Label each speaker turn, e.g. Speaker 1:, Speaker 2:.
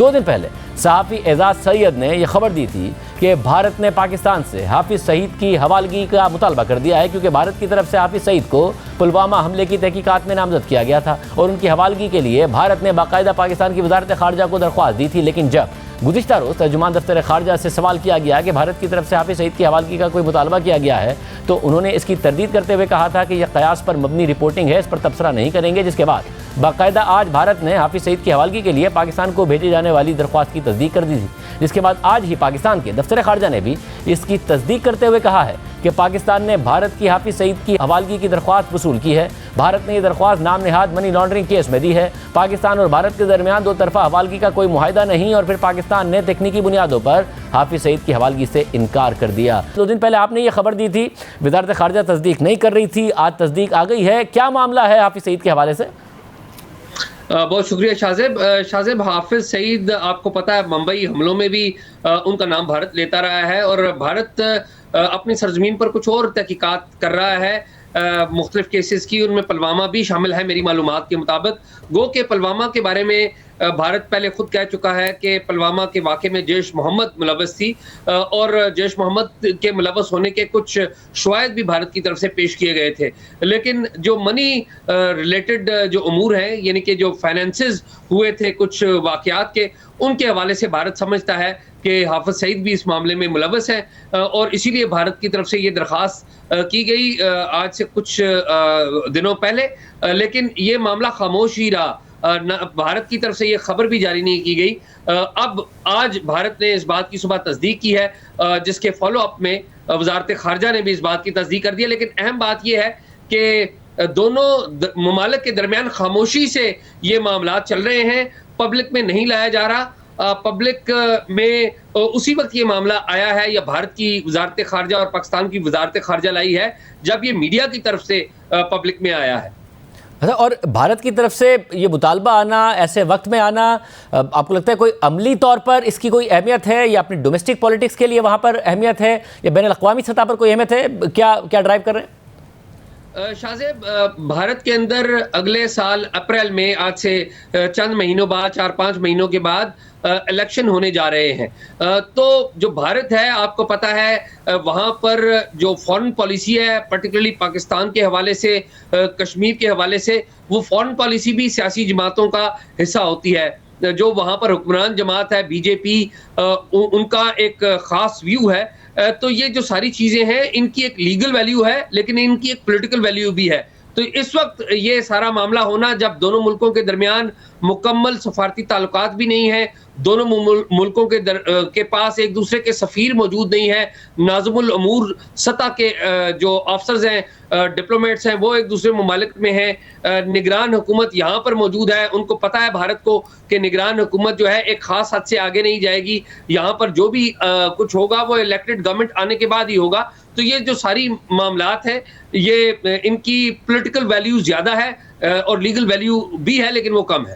Speaker 1: 2 दिन पहले सहाफ़ी एजाज सैयद ने यह खबर दी थी कि भारत ने पाकिस्तान से हाफिज सईद की हवालगी का मुतालबा कर दिया है, क्योंकि भारत की तरफ से हाफिज सईद को पुलवामा हमले की तहकीकात में नामजद किया गया था और उनकी हवालगी के लिए भारत ने बाकायदा पाकिस्तान की वजारत खारजा को दरख्वास्त दी थी। लेकिन जब गुज़िश्ता रोज़ तर्जुमान दफ्तर खारजा से सवाल किया गया कि भारत की तरफ से हाफिज सईद की हवालगी का कोई मुतालबा किया गया है, तो उन्होंने इसकी तरदीद करते हुए कहा था कि यह कयास पर मबनी रिपोर्टिंग है, इस पर तबसरा नहीं करेंगे। जिसके बाद बाकायदा आज भारत ने हाफिज सईद की हवालगी के लिए पाकिस्तान को भेजे जाने वाली दरख्वास्त की तस्दीक कर दी थी, जिसके बाद आज ही पाकिस्तान के दफ्तर खारजा ने भी इसकी तस्दीक करते हुए कहा है कि पाकिस्तान ने भारत की हाफिज सईद की हवालगी की दरख्वास्त वसूल की है। भारत ने यह दरख्वास्त नाम नेहाद मनी लॉन्ड्रिंग केस में दी है। पाकिस्तान और भारत के दरमियान दो तरफा हवालगी का कोई मुआहिदा नहीं, और फिर पाकिस्तान ने तकनीकी बुनियादों पर हाफिज सईद की हवालगी से इनकार कर दिया। 2 दिन पहले आपने ये खबर दी थी, वजारत खारजा तस्दीक नहीं कर रही थी, आज तस्दीक आ गई है। क्या मामला है हाफिज सईद के हवाले से?
Speaker 2: बहुत शुक्रिया शाहजेब। हाफिज सईद, आपको पता है, मुंबई हमलों में भी उनका नाम भारत लेता रहा है और भारत अपनी सरजमीन पर कुछ और तहकीकात कर रहा है मुख्तलिफ केसेस की, उनमें पुलवामा भी शामिल है मेरी मालूमात के मुताबिक। गो के पुलवामा के बारे में भारत पहले खुद कह चुका है कि पुलवामा के वाक़े में जैश मोहम्मद मुलव्वस थी और जैश मोहम्मद के मुलव्वस होने के कुछ शवाहिद भी भारत की तरफ से पेश किए गए थे। लेकिन जो मनी रिलेटेड जो अमूर हैं, यानी कि जो फाइनेंसेस हुए थे कुछ वाक़यात के, उनके हवाले से भारत समझता है कि हाफिज सईद भी इस मामले में मुलव्वस है और इसीलिए भारत की तरफ से ये दरख्वास्त की गई आज से कुछ दिनों पहले। लेकिन ये मामला खामोश ही रहा, भारत की तरफ से ये खबर भी जारी नहीं की गई। अब आज भारत ने इस बात की सुबह तस्दीक की है, जिसके फॉलो अप में वजारत खारजा ने भी इस बात की तस्दीक कर दी है। लेकिन अहम बात यह है कि दोनों ममालिक के दरमियान खामोशी से ये मामला चल रहे हैं, पब्लिक में नहीं लाया जा रहा। पब्लिक में उसी वक्त ये मामला आया है, या भारत की वजारत खारजा और पाकिस्तान की वजारत खारजा लाई है, जब ये मीडिया की तरफ से पब्लिक में आया है।
Speaker 1: अच्छा, और भारत की तरफ से ये मुतालबा आना, ऐसे वक्त में आना, आपको लगता है कोई अमली तौर पर इसकी कोई अहमियत है, या अपनी डोमेस्टिक पॉलिटिक्स के लिए वहाँ पर अहमियत है, या बैन अल-अक़वामी सतह पर कोई अहमियत है? क्या ड्राइव कर रहे हैं?
Speaker 2: शाहजेब, भारत के अंदर अगले साल अप्रैल में, आज से चंद महीनों बाद, 4-5 महीनों के बाद इलेक्शन होने जा रहे हैं। तो जो भारत है, आपको पता है, वहाँ पर जो फॉरेन पॉलिसी है, पर्टिकुलरली पाकिस्तान के हवाले से, कश्मीर के हवाले से, वो फॉरेन पॉलिसी भी सियासी जमातों का हिस्सा होती है। जो वहाँ पर हुक्मरान जमात है बीजेपी, उनका एक ख़ास व्यू है। तो ये जो सारी चीज़ें हैं, इनकी एक लीगल वैल्यू है, लेकिन इनकी एक पॉलिटिकल वैल्यू भी है। तो इस वक्त ये सारा मामला होना, जब दोनों मुल्कों के दरमियान मुकम्मल सफारती ताल्लुकात भी नहीं है, दोनों मुल्कों के पास एक दूसरे के सफ़ीर मौजूद नहीं है, नाज़िमुल अमूर सतह के जो अफसर्स हैं, डिप्लोमेट्स हैं, वो एक दूसरे ममालिक में हैं, निगरान हुकूमत यहाँ पर मौजूद है, उनको पता है भारत को कि निगरान हुकूमत जो है एक ख़ास हद से आगे नहीं जाएगी, यहाँ पर जो भी कुछ होगा वो इलेक्टेड गवर्नमेंट आने के बाद ही होगा। तो ये जो सारी मामलात है, ये इनकी पॉलिटिकल वैल्यू ज़्यादा है और लीगल वैल्यू भी है, लेकिन वो कम है।